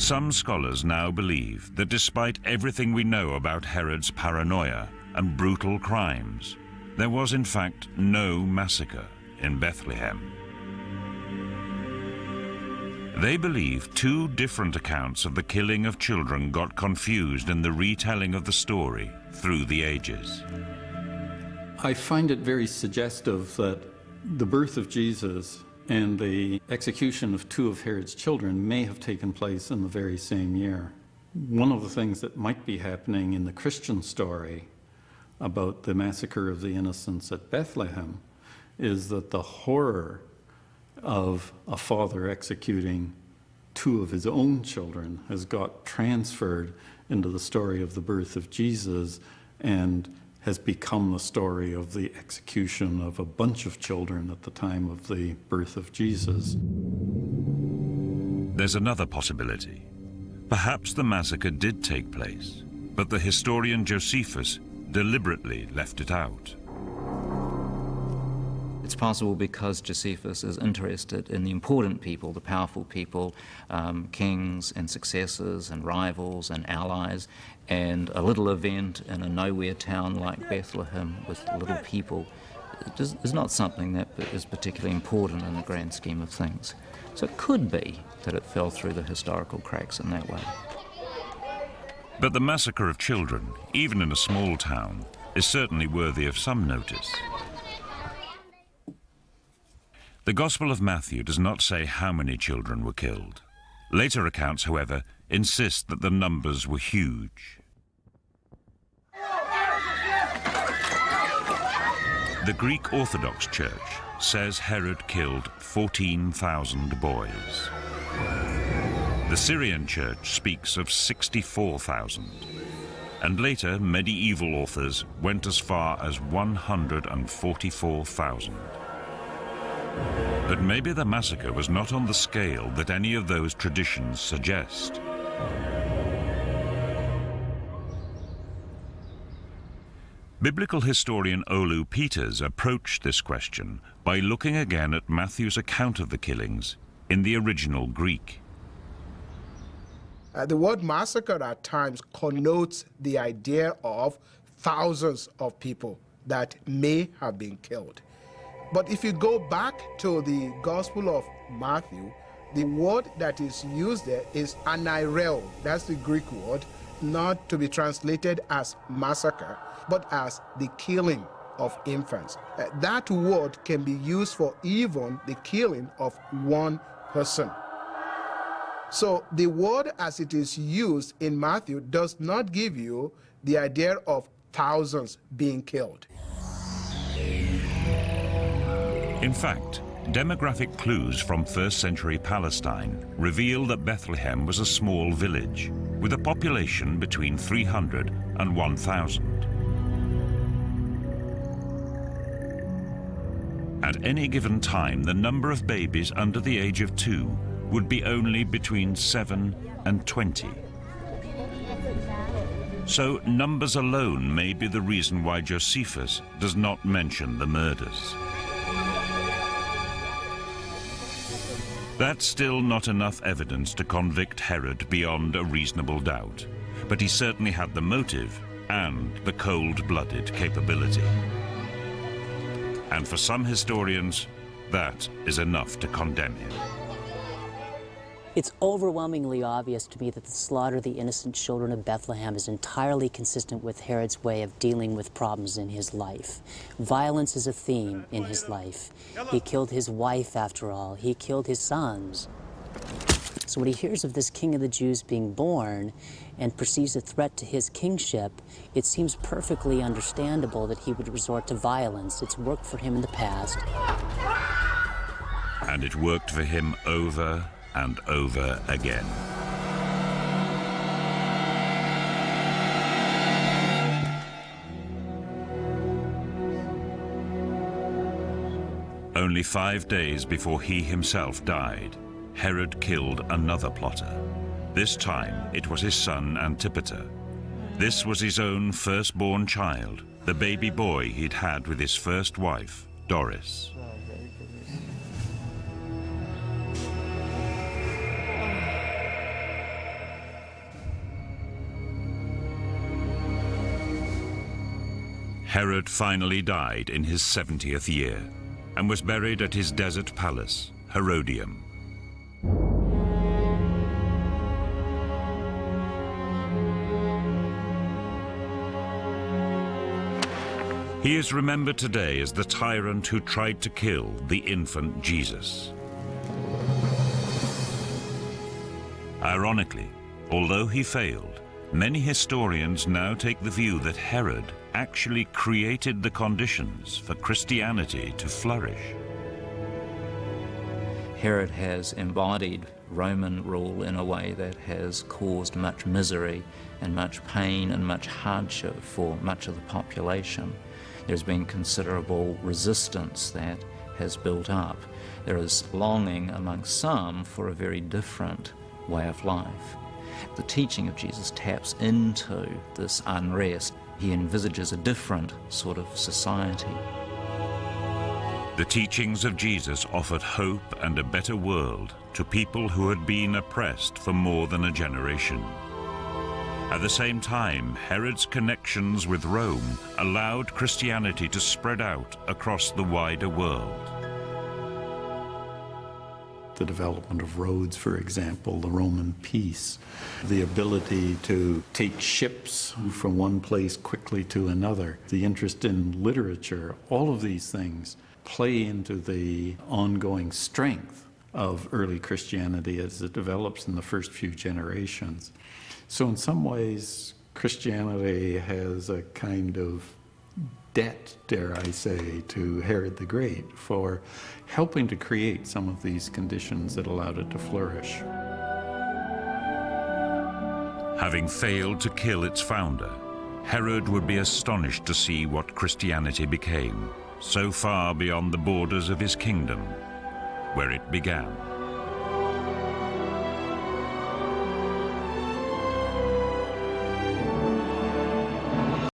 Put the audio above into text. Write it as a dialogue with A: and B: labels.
A: Some scholars now believe that despite everything we know about Herod's paranoia and brutal crimes, there was in fact no massacre in Bethlehem. They believe two different accounts of the killing of children got confused in the retelling of the story through the ages.
B: I find it very suggestive that the birth of Jesus and the execution of two of Herod's children may have taken place in the very same year. One of the things that might be happening in the Christian story about the massacre of the innocents at Bethlehem is that the horror of a father executing two of his own children has got transferred into the story of the birth of Jesus and has become the story of the execution of a bunch of children at the time of the birth of Jesus.
A: There's another possibility. Perhaps the massacre did take place, but the historian Josephus deliberately left it out.
C: It's possible because Josephus is interested in the important people, the powerful people, kings and successors and rivals and allies, and a little event in a nowhere town like Bethlehem with little people is not something that is particularly important in the grand scheme of things. So it could be that it fell through the historical cracks in that way.
A: But the massacre of children, even in a small town, is certainly worthy of some notice. The Gospel of Matthew does not say how many children were killed. Later accounts, however, insist that the numbers were huge. The Greek Orthodox Church says Herod killed 14,000 boys. The Syrian Church speaks of 64,000. And later, medieval authors went as far as 144,000. But maybe the massacre was not on the scale that any of those traditions suggest. Biblical historian Olu Peters approached this question by looking again at Matthew's account of the killings in the original Greek.
D: The word massacre at times connotes the idea of thousands of people that may have been killed. But if you go back to the Gospel of Matthew, the word that is used there is anaireo. That's the Greek word, not to be translated as massacre, but as the killing of infants. That word can be used for even the killing of one person. So the word as it is used in Matthew does not give you the idea of thousands being killed.
A: In fact, demographic clues from first-century Palestine reveal that Bethlehem was a small village with a population between 300 and 1,000. At any given time, the number of babies under the age of 2 would be only between 7 and 20. So numbers alone may be the reason why Josephus does not mention the murders. That's still not enough evidence to convict Herod beyond a reasonable doubt, but he certainly had the motive and the cold-blooded capability. And for some historians, that is enough to condemn him.
E: It's overwhelmingly obvious to me that the slaughter of the innocent children of Bethlehem is entirely consistent with Herod's way of dealing with problems in his life. Violence is a theme in his life. He killed his wife, after all. He killed his sons. So when he hears of this king of the Jews being born and perceives a threat to his kingship, it seems perfectly understandable that he would resort to violence. It's worked for him in the past.
A: And it worked for him over and over again. Only 5 days before he himself died, Herod killed another plotter. This time it was his son Antipater. This was his own firstborn child, the baby boy he'd had with his first wife, Doris. Herod finally died in his 70th year and was buried at his desert palace, Herodium. He is remembered today as the tyrant who tried to kill the infant Jesus. Ironically, although he failed, many historians now take the view that Herod actually created the conditions for Christianity to flourish.
C: Herod has embodied Roman rule in a way that has caused much misery and much pain and much hardship for much of the population. There's been considerable resistance that has built up. There is longing among some for a very different way of life. The teaching of Jesus taps into this unrest. He envisages a different sort of society.
A: The teachings of Jesus offered hope and a better world to people who had been oppressed for more than a generation. At the same time, Herod's connections with Rome allowed Christianity to spread out across the wider world.
B: The development of roads, for example, the Roman peace, the ability to take ships from one place quickly to another, the interest in literature, all of these things play into the ongoing strength of early Christianity as it develops in the first few generations. So in some ways, Christianity has a kind of debt, dare I say, to Herod the Great for helping to create some of these conditions that allowed it to flourish.
A: Having failed to kill its founder, Herod would be astonished to see what Christianity became, so far beyond the borders of his kingdom, where it began.